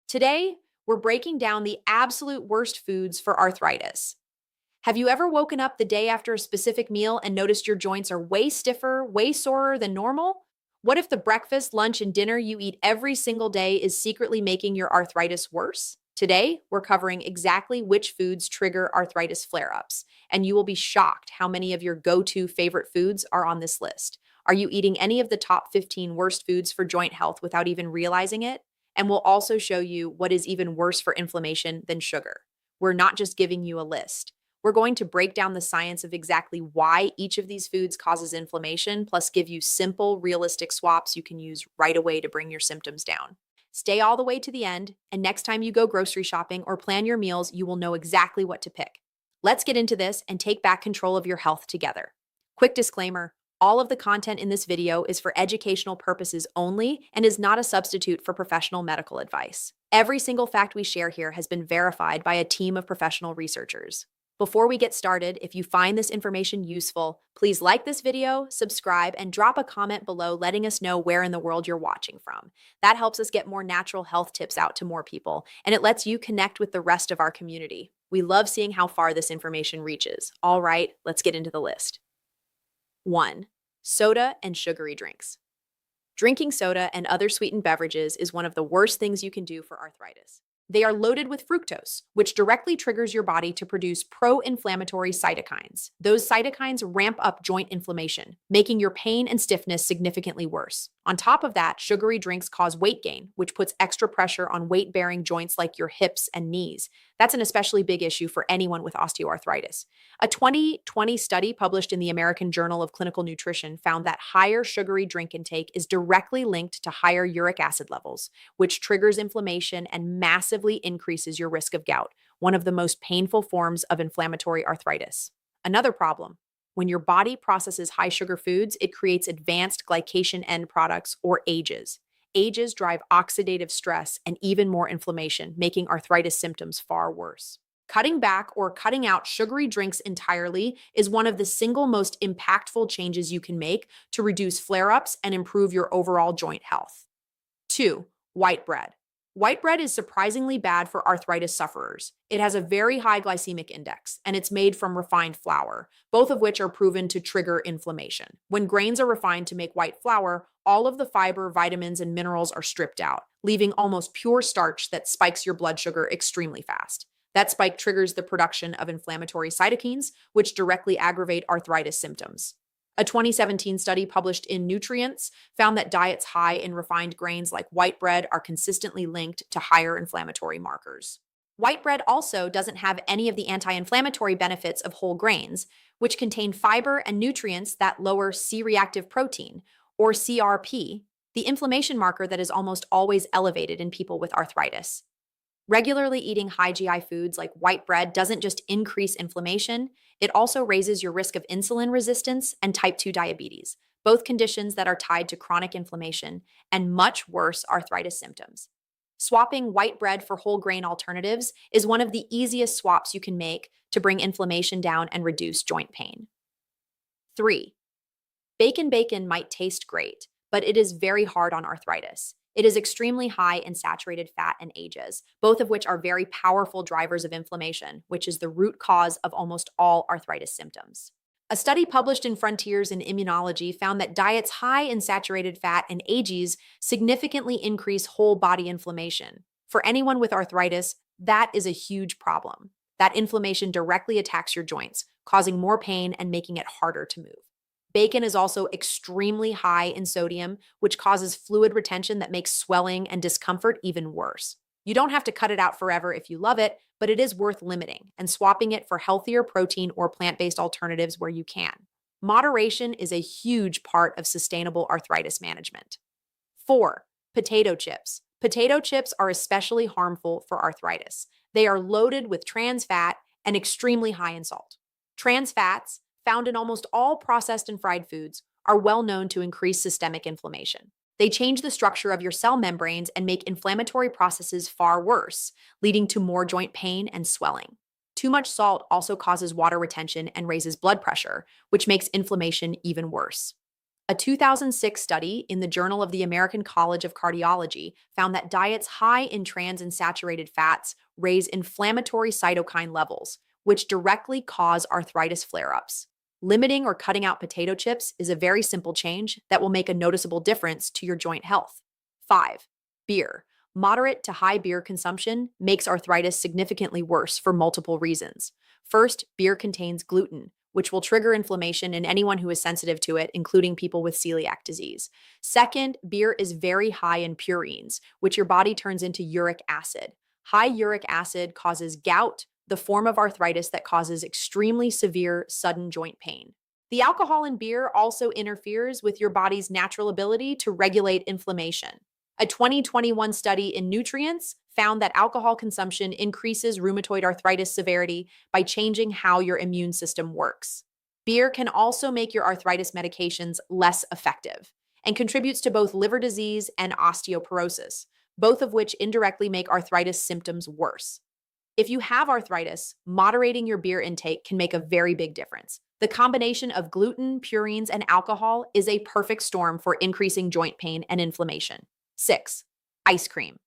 Today, we're breaking down the absolute worst foods for arthritis. Have you ever woken up the day after a specific meal and noticed your joints are way stiffer, way sorer than normal? What if the breakfast, lunch, and dinner you eat every single day is secretly making your arthritis worse? Today, we're covering exactly which foods trigger arthritis flare ups, and you will be shocked how many of your go to favorite foods are on this list. Are you eating any of the top 15 worst foods for joint health without even realizing it? And we'll also show you what is even worse for inflammation than sugar. We're not just giving you a list. We're going to break down the science of exactly why each of these foods causes inflammation, plus give you simple, realistic swaps you can use right away to bring your symptoms down. Stay all the way to the end, and next time you go grocery shopping or plan your meals, you will know exactly what to pick. Let's get into this and take back control of your health together. Quick disclaimer: all of the content in this video is for educational purposes only and is not a substitute for professional medical advice. Every single fact we share here has been verified by a team of professional researchers. Before we get started, if you find this information useful, please like this video, subscribe, and drop a comment below letting us know where in the world you're watching from. That helps us get more natural health tips out to more people, and it lets you connect with the rest of our community. We love seeing how far this information reaches. All right, let's get into the list. 1. Soda and sugary drinks. Drinking soda and other sweetened beverages is one of the worst things you can do for arthritis. They are loaded with fructose, which directly triggers your body to produce pro-inflammatory cytokines. Those cytokines ramp up joint inflammation, making your pain and stiffness significantly worse. On top of that, sugary drinks cause weight gain, which puts extra pressure on weight-bearing joints like your hips and knees. That's an especially big issue for anyone with osteoarthritis. A 2020 study published in the American Journal of Clinical Nutrition found that higher sugary drink intake is directly linked to higher uric acid levels, which triggers inflammation and massively increases your risk of gout, one of the most painful forms of inflammatory arthritis. Another problem: when your body processes high sugar foods, it creates advanced glycation end products, or AGEs. AGEs drive oxidative stress and even more inflammation, making arthritis symptoms far worse. Cutting back or cutting out sugary drinks entirely is one of the single most impactful changes you can make to reduce flare-ups and improve your overall joint health. 2. White bread. White bread is surprisingly bad for arthritis sufferers. It has a very high glycemic index, and it's made from refined flour, both of which are proven to trigger inflammation. When grains are refined to make white flour, all of the fiber, vitamins, and minerals are stripped out, leaving almost pure starch that spikes your blood sugar extremely fast. That spike triggers the production of inflammatory cytokines, which directly aggravate arthritis symptoms. A 2017 study published in Nutrients found that diets high in refined grains like white bread are consistently linked to higher inflammatory markers. White bread also doesn't have any of the anti-inflammatory benefits of whole grains, which contain fiber and nutrients that lower C-reactive protein, or CRP, the inflammation marker that is almost always elevated in people with arthritis. Regularly eating high GI foods like white bread doesn't just increase inflammation, it also raises your risk of insulin resistance and type 2 diabetes, both conditions that are tied to chronic inflammation and much worse arthritis symptoms. Swapping white bread for whole grain alternatives is one of the easiest swaps you can make to bring inflammation down and reduce joint pain. 3. Bacon might taste great, but it is very hard on arthritis. It is extremely high in saturated fat and AGEs, both of which are very powerful drivers of inflammation, which is the root cause of almost all arthritis symptoms. A study published in Frontiers in Immunology found that diets high in saturated fat and AGEs significantly increase whole body inflammation. For anyone with arthritis, that is a huge problem. That inflammation directly attacks your joints, causing more pain and making it harder to move. Bacon is also extremely high in sodium, which causes fluid retention that makes swelling and discomfort even worse. You don't have to cut it out forever if you love it, but it is worth limiting and swapping it for healthier protein or plant-based alternatives where you can. Moderation is a huge part of sustainable arthritis management. 4. Potato chips. Potato chips are especially harmful for arthritis. They are loaded with trans fat and extremely high in salt. Trans fats, found in almost all processed and fried foods, are well known to increase systemic inflammation. They change the structure of your cell membranes and make inflammatory processes far worse, leading to more joint pain and swelling. Too much salt also causes water retention and raises blood pressure, which makes inflammation even worse. A 2006 study in the Journal of the American College of Cardiology found that diets high in trans and saturated fats raise inflammatory cytokine levels, which directly cause arthritis flare-ups. Limiting or cutting out potato chips is a very simple change that will make a noticeable difference to your joint health. 5. Beer. Moderate to high beer consumption makes arthritis significantly worse for multiple reasons. First, beer contains gluten, which will trigger inflammation in anyone who is sensitive to it, including people with celiac disease. Second, beer is very high in purines, which your body turns into uric acid. High uric acid causes gout, the form of arthritis that causes extremely severe, sudden joint pain. The alcohol in beer also interferes with your body's natural ability to regulate inflammation. A 2021 study in Nutrients found that alcohol consumption increases rheumatoid arthritis severity by changing how your immune system works. Beer can also make your arthritis medications less effective and contributes to both liver disease and osteoporosis, both of which indirectly make arthritis symptoms worse. If you have arthritis, moderating your beer intake can make a very big difference. The combination of gluten, purines, and alcohol is a perfect storm for increasing joint pain and inflammation. 6. Ice cream.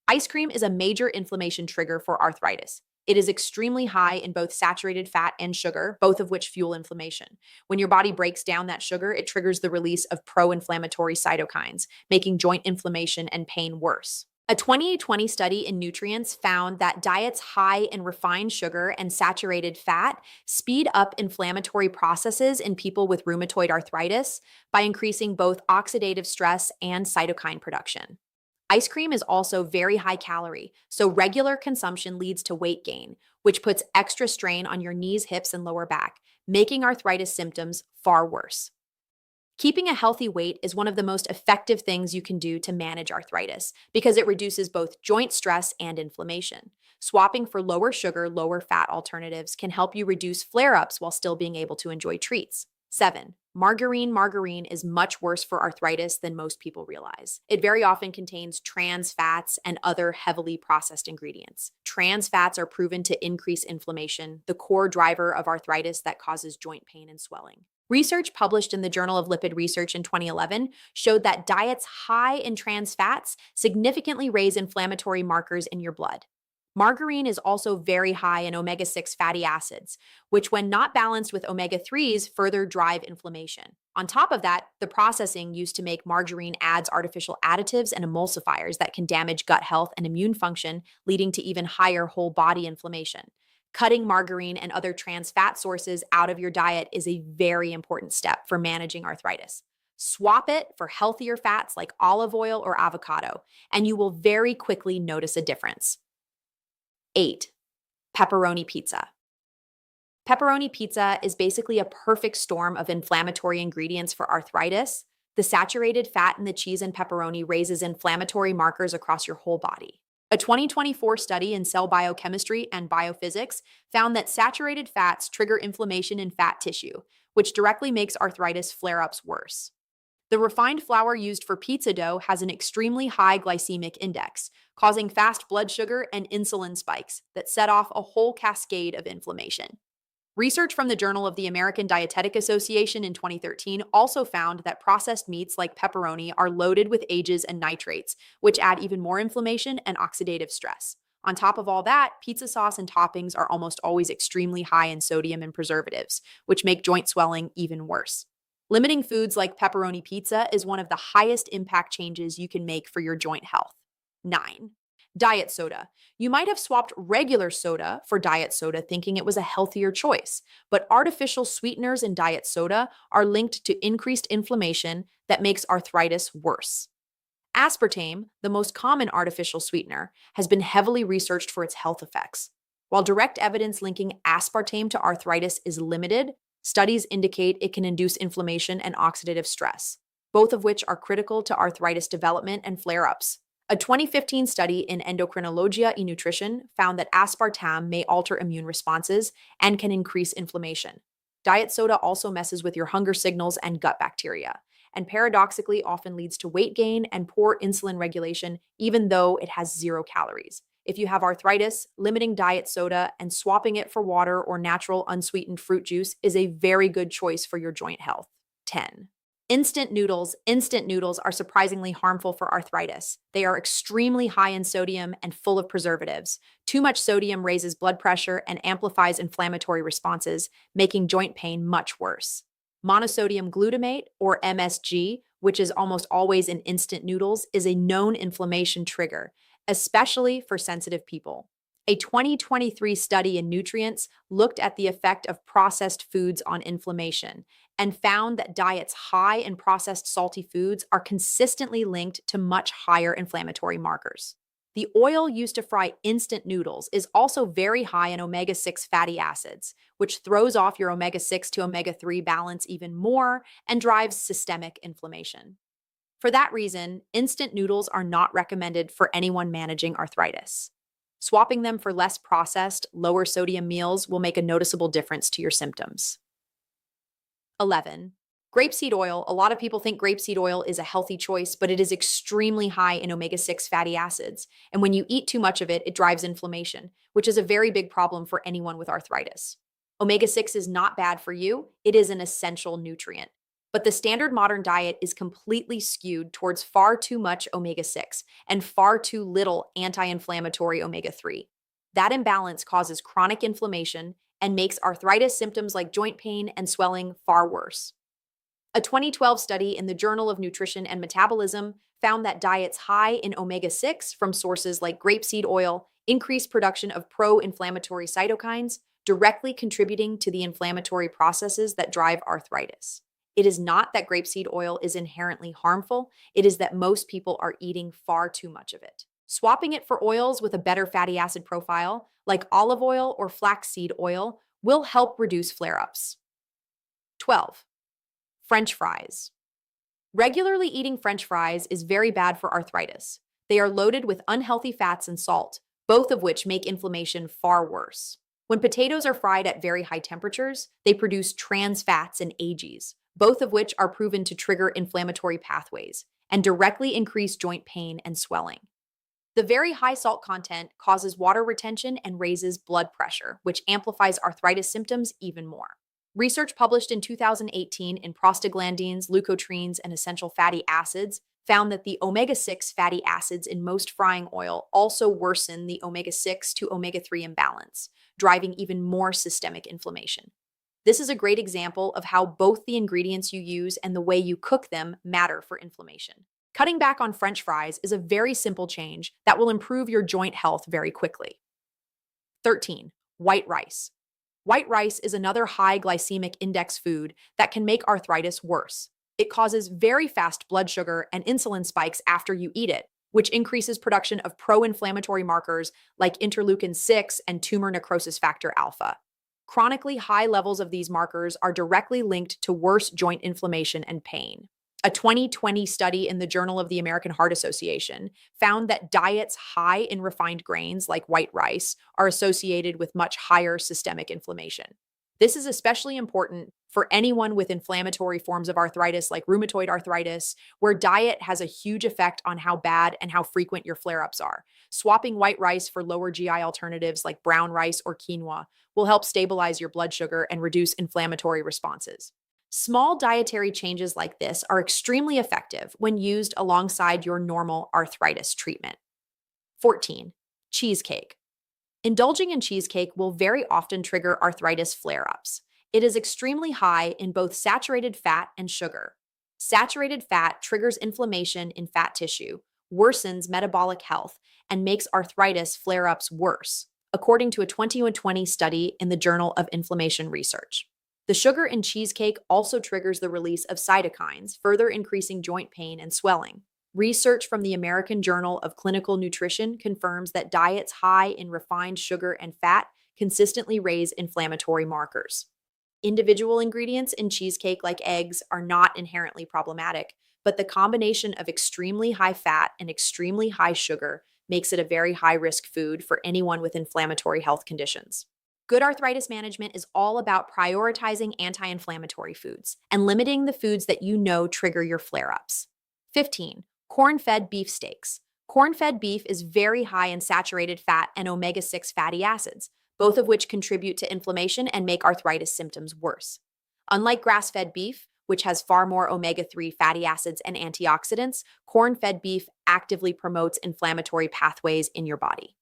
Ice cream is a major inflammation trigger for arthritis. It is extremely high in both saturated fat and sugar, both of which fuel inflammation. When your body breaks down that sugar, it triggers the release of pro-inflammatory cytokines, making joint inflammation and pain worse. A 2020 study in Nutrients found that diets high in refined sugar and saturated fat speed up inflammatory processes in people with rheumatoid arthritis by increasing both oxidative stress and cytokine production. Ice cream is also very high calorie, so regular consumption leads to weight gain, which puts extra strain on your knees, hips, and lower back, making arthritis symptoms far worse. Keeping a healthy weight is one of the most effective things you can do to manage arthritis because it reduces both joint stress and inflammation. Swapping for lower sugar, lower fat alternatives can help you reduce flare-ups while still being able to enjoy treats. 7. Margarine. Margarine is much worse for arthritis than most people realize. It very often contains trans fats and other heavily processed ingredients. Trans fats are proven to increase inflammation, the core driver of arthritis that causes joint pain and swelling. Research published in the Journal of Lipid Research in 2011 showed that diets high in trans fats significantly raise inflammatory markers in your blood. Margarine is also very high in omega-6 fatty acids, which when not balanced with omega-3s further drive inflammation. On top of that, the processing used to make margarine adds artificial additives and emulsifiers that can damage gut health and immune function, leading to even higher whole body inflammation. Cutting margarine and other trans fat sources out of your diet is a very important step for managing arthritis. Swap it for healthier fats like olive oil or avocado, and you will very quickly notice a difference. 8. Pepperoni pizza. Pepperoni pizza is basically a perfect storm of inflammatory ingredients for arthritis. The saturated fat in the cheese and pepperoni raises inflammatory markers across your whole body. A 2024 study in cell biochemistry and biophysics found that saturated fats trigger inflammation in fat tissue, which directly makes arthritis flare-ups worse. The refined flour used for pizza dough has an extremely high glycemic index, causing fast blood sugar and insulin spikes that set off a whole cascade of inflammation. Research from the Journal of the American Dietetic Association in 2013 also found that processed meats like pepperoni are loaded with ages and nitrates, which add even more inflammation and oxidative stress. On top of all that, pizza sauce and toppings are almost always extremely high in sodium and preservatives, which make joint swelling even worse. Limiting foods like pepperoni pizza is one of the highest impact changes you can make for your joint health. 9. Diet soda. You might have swapped regular soda for diet soda thinking it was a healthier choice, but artificial sweeteners in diet soda are linked to increased inflammation that makes arthritis worse. Aspartame, the most common artificial sweetener, has been heavily researched for its health effects. While direct evidence linking aspartame to arthritis is limited, studies indicate it can induce inflammation and oxidative stress, both of which are critical to arthritis development and flare-ups. A 2015 study in Endocrinologia and Nutrition found that aspartame may alter immune responses and can increase inflammation. Diet soda also messes with your hunger signals and gut bacteria, and paradoxically often leads to weight gain and poor insulin regulation, even though it has 0 calories. If you have arthritis, limiting diet soda and swapping it for water or natural unsweetened fruit juice is a very good choice for your joint health. 10. Instant noodles. Instant noodles are surprisingly harmful for arthritis. They are extremely high in sodium and full of preservatives. Too much sodium raises blood pressure and amplifies inflammatory responses, making joint pain much worse. Monosodium glutamate, or MSG, which is almost always in instant noodles, is a known inflammation trigger, especially for sensitive people. A 2023 study in Nutrients looked at the effect of processed foods on inflammation and found that diets high in processed salty foods are consistently linked to much higher inflammatory markers. The oil used to fry instant noodles is also very high in omega-6 fatty acids, which throws off your omega-6 to omega-3 balance even more and drives systemic inflammation. For that reason, instant noodles are not recommended for anyone managing arthritis. Swapping them for less processed, lower sodium meals will make a noticeable difference to your symptoms. 11. Grapeseed oil. A lot of people think grapeseed oil is a healthy choice, but it is extremely high in omega-6 fatty acids. And when you eat too much of it, it drives inflammation, which is a very big problem for anyone with arthritis. Omega-6 is not bad for you. It is an essential nutrient. But the standard modern diet is completely skewed towards far too much omega-6 and far too little anti-inflammatory omega-3. That imbalance causes chronic inflammation and makes arthritis symptoms like joint pain and swelling far worse. A 2012 study in the Journal of Nutrition and Metabolism found that diets high in omega-6 from sources like grapeseed oil increase production of pro-inflammatory cytokines, directly contributing to the inflammatory processes that drive arthritis. It is not that grapeseed oil is inherently harmful, it is that most people are eating far too much of it. Swapping it for oils with a better fatty acid profile, like olive oil or flaxseed oil, will help reduce flare-ups. 12. French fries. Regularly eating French fries is very bad for arthritis. They are loaded with unhealthy fats and salt, both of which make inflammation far worse. When potatoes are fried at very high temperatures, they produce trans fats and 𝐓𝐴Gs, both of which are proven to trigger inflammatory pathways and directly increase joint pain and swelling. The very high salt content causes water retention and raises blood pressure, which amplifies arthritis symptoms even more. Research published in 2018 in prostaglandins, leukotrienes, and essential fatty acids found that the omega-6 fatty acids in most frying oil also worsen the omega-6 to omega-3 imbalance, driving even more systemic inflammation. This is a great example of how both the ingredients you use and the way you cook them matter for inflammation. Cutting back on French fries is a very simple change that will improve your joint health very quickly. 13. White rice. White rice is another high glycemic index food that can make arthritis worse. It causes very fast blood sugar and insulin spikes after you eat it, which increases production of pro-inflammatory markers like interleukin-6 and tumor necrosis factor alpha. Chronically high levels of these markers are directly linked to worse joint inflammation and pain. A 2020 study in the Journal of the American Heart Association found that diets high in refined grains like white rice are associated with much higher systemic inflammation. This is especially important for anyone with inflammatory forms of arthritis like rheumatoid arthritis, where diet has a huge effect on how bad and how frequent your flare-ups are. Swapping white rice for lower GI alternatives like brown rice or quinoa will help stabilize your blood sugar and reduce inflammatory responses. Small dietary changes like this are extremely effective when used alongside your normal arthritis treatment. 14. Cheesecake. Indulging in cheesecake will very often trigger arthritis flare-ups. It is extremely high in both saturated fat and sugar. Saturated fat triggers inflammation in fat tissue, worsens metabolic health, and makes arthritis flare-ups worse, according to a 2020 study in the Journal of Inflammation Research. The sugar in cheesecake also triggers the release of cytokines, further increasing joint pain and swelling. Research from the American Journal of Clinical Nutrition confirms that diets high in refined sugar and fat consistently raise inflammatory markers. Individual ingredients in cheesecake, like eggs, are not inherently problematic, but the combination of extremely high fat and extremely high sugar makes it a very high-risk food for anyone with inflammatory health conditions. Good arthritis management is all about prioritizing anti-inflammatory foods and limiting the foods that you know trigger your flare-ups. 15. Corn-fed beef steaks. Corn-fed beef is very high in saturated fat and omega-6 fatty acids, both of which contribute to inflammation and make arthritis symptoms worse. Unlike grass-fed beef, which has far more omega-3 fatty acids and antioxidants, corn-fed beef actively promotes inflammatory pathways in your body.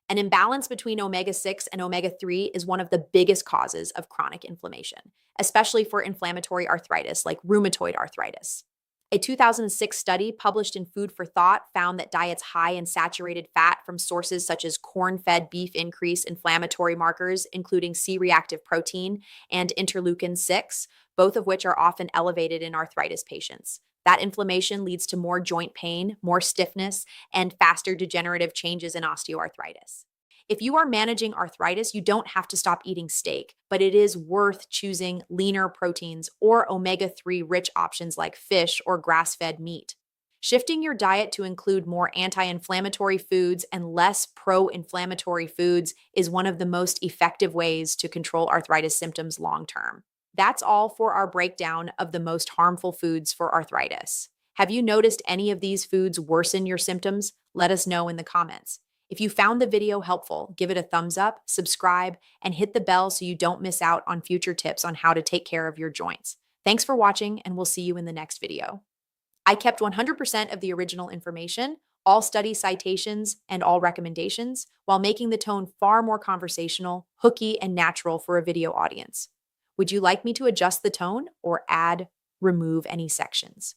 An imbalance between omega-6 and omega-3 is one of the biggest causes of chronic inflammation, especially for inflammatory arthritis like rheumatoid arthritis. A 2006 study published in Food for Thought found that diets high in saturated fat from sources such as corn-fed beef increase inflammatory markers, including C-reactive protein and interleukin-6, both of which are often elevated in arthritis patients. That inflammation leads to more joint pain, more stiffness, and faster degenerative changes in osteoarthritis. If you are managing arthritis, you don't have to stop eating steak, but it is worth choosing leaner proteins or omega-3 rich options like fish or grass-fed meat. Shifting your diet to include more anti-inflammatory foods and less pro-inflammatory foods is one of the most effective ways to control arthritis symptoms long term. That's all for our breakdown of the most harmful foods for arthritis. Have you noticed any of these foods worsen your symptoms? Let us know in the comments. If you found the video helpful, give it a thumbs up, subscribe, and hit the bell so you don't miss out on future tips on how to take care of your joints. Thanks for watching, and we'll see you in the next video. I kept 100% of the original information, all study citations, and all recommendations, while making the tone far more conversational, hooky, and natural for a video audience. Would you like me to adjust the tone or remove any sections?